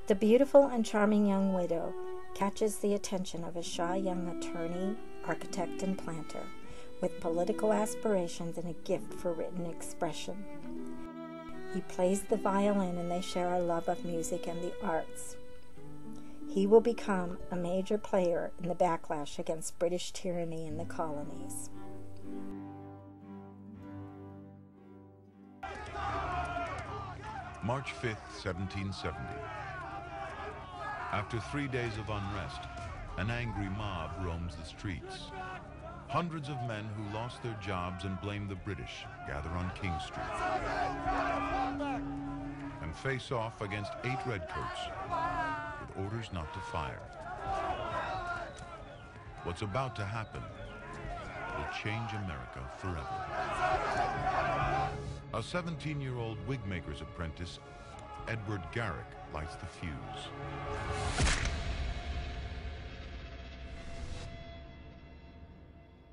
The beautiful and charming young widow catches the attention of a shy young attorney, architect, and planter with political aspirations and a gift for written expression. He plays the violin and they share a love of music and the arts. He will become a major player in the backlash against British tyranny in the colonies. March 5th, 1770. After 3 days of unrest, an angry mob roams the streets. Hundreds of men who lost their jobs and blame the British gather on King Street and face off against 8 redcoats with orders not to fire. What's about to happen will change America forever. A 17-year-old wigmaker's apprentice, Edward Garrick, lights the fuse.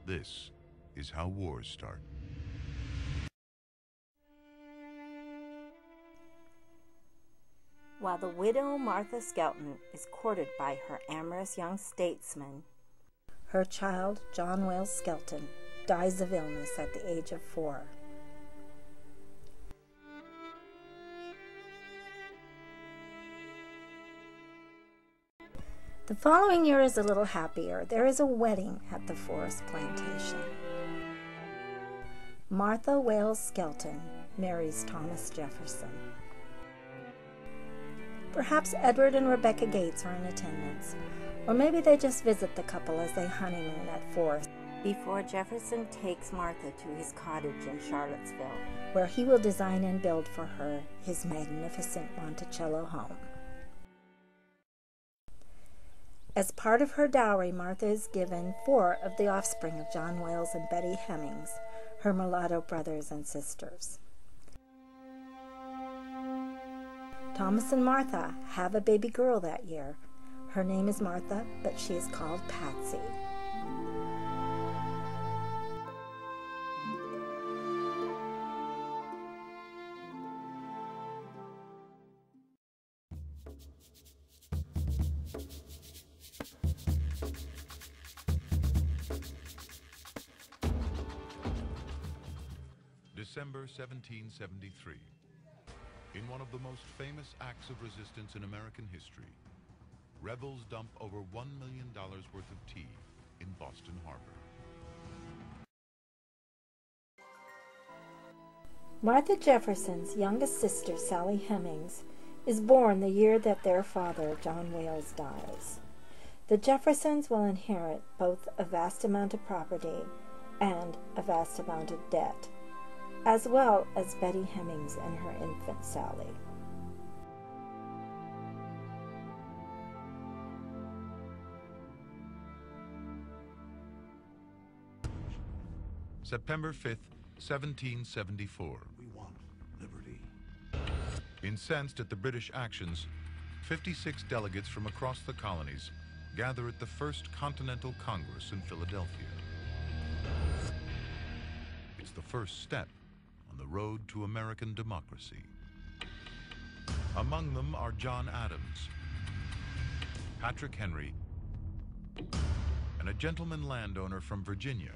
This is how wars start. While the widow Martha Skelton is courted by her amorous young statesman, her child, John Wayles Skelton, dies of illness at the age of 4. The following year is a little happier. There is a wedding at the forest plantation. Martha Wayles Skelton marries Thomas Jefferson. Perhaps Edward and Rebecca Gates are in attendance, or maybe they just visit the couple as they honeymoon at Forest before Jefferson takes Martha to his cottage in Charlottesville, where he will design and build for her his magnificent Monticello home. As part of her dowry, Martha is given 4 of the offspring of John Wayles and Betty Hemmings, her mulatto brothers and sisters. Thomas and Martha have a baby girl that year. Her name is Martha, but she is called Patsy. December 1773. In one of the most famous acts of resistance in American history, rebels dump over $1 million worth of tea in Boston Harbor. Martha Jefferson's youngest sister, Sally Hemings, is born the year that their father, John Wayles, dies. The Jeffersons will inherit both a vast amount of property and a vast amount of debt, as well as Betty Hemmings and her infant Sally. September 5th, 1774. We want liberty. Incensed at the British actions, 56 delegates from across the colonies gather at the First Continental Congress in Philadelphia. It's the first step on the road to American democracy. Among them are John Adams, Patrick Henry, and a gentleman landowner from Virginia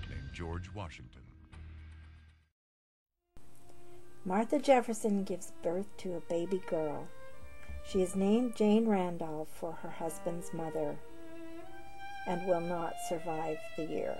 named George Washington. Martha Jefferson gives birth to a baby girl. She is named Jane Randolph for her husband's mother and will not survive the year.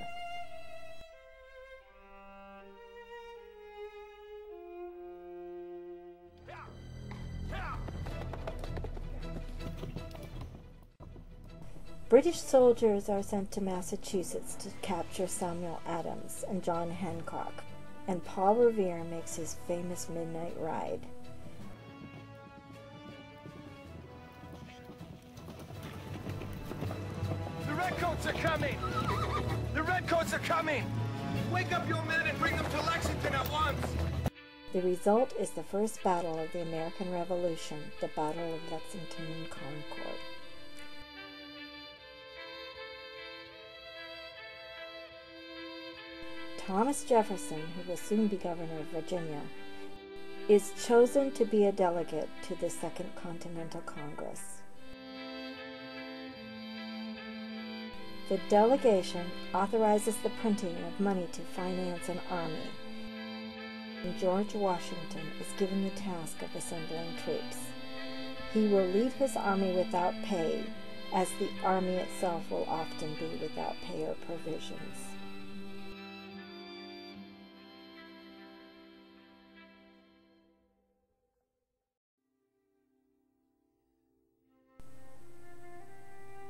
British soldiers are sent to Massachusetts to capture Samuel Adams and John Hancock, and Paul Revere makes his famous midnight ride. The Redcoats are coming! The Redcoats are coming! Wake up your men and bring them to Lexington at once! The result is the first battle of the American Revolution, the Battle of Lexington and Concord. Thomas Jefferson, who will soon be governor of Virginia, is chosen to be a delegate to the Second Continental Congress. The delegation authorizes the printing of money to finance an army, and George Washington is given the task of assembling troops. He will lead his army without pay, as the army itself will often be without pay or provisions.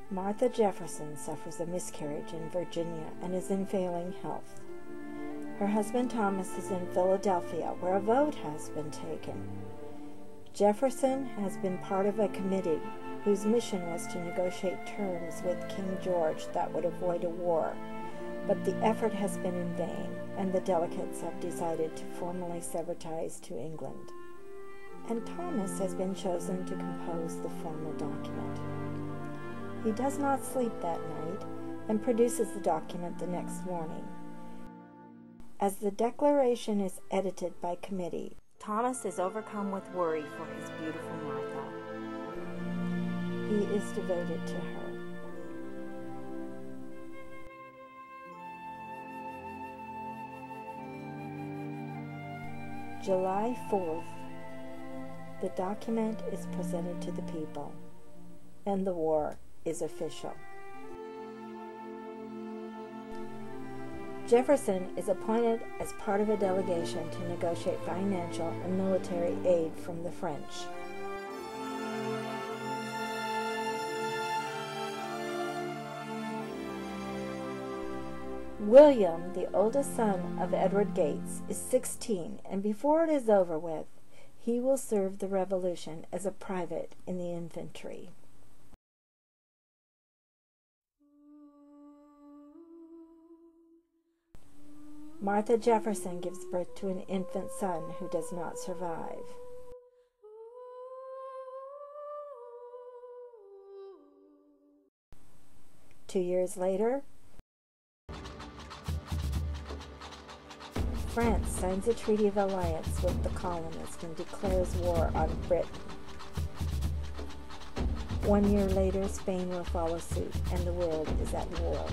Martha Jefferson suffers a miscarriage in Virginia and is in failing health. Her husband Thomas is in Philadelphia, where a vote has been taken. Jefferson has been part of a committee whose mission was to negotiate terms with King George that would avoid a war, but the effort has been in vain, and the delegates have decided to formally sever ties to England. And Thomas has been chosen to compose the formal document. He does not sleep that night and produces the document the next morning. As the declaration is edited by committee, Thomas is overcome with worry for his beautiful Martha. He is devoted to her. July 4th, the document is presented to the people, and the war is official. Jefferson is appointed as part of a delegation to negotiate financial and military aid from the French. William, the oldest son of Edward Gates, is 16, and before it is over with, he will serve the Revolution as a private in the infantry. Martha Jefferson gives birth to an infant son who does not survive. Two years later, France signs a treaty of alliance with the colonists and declares war on Britain. 1 year later, Spain will follow suit, and the world is at war.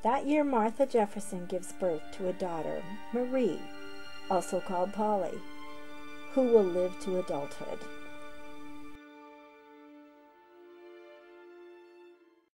That year, Martha Jefferson gives birth to a daughter, Marie, also called Polly, who will live to adulthood.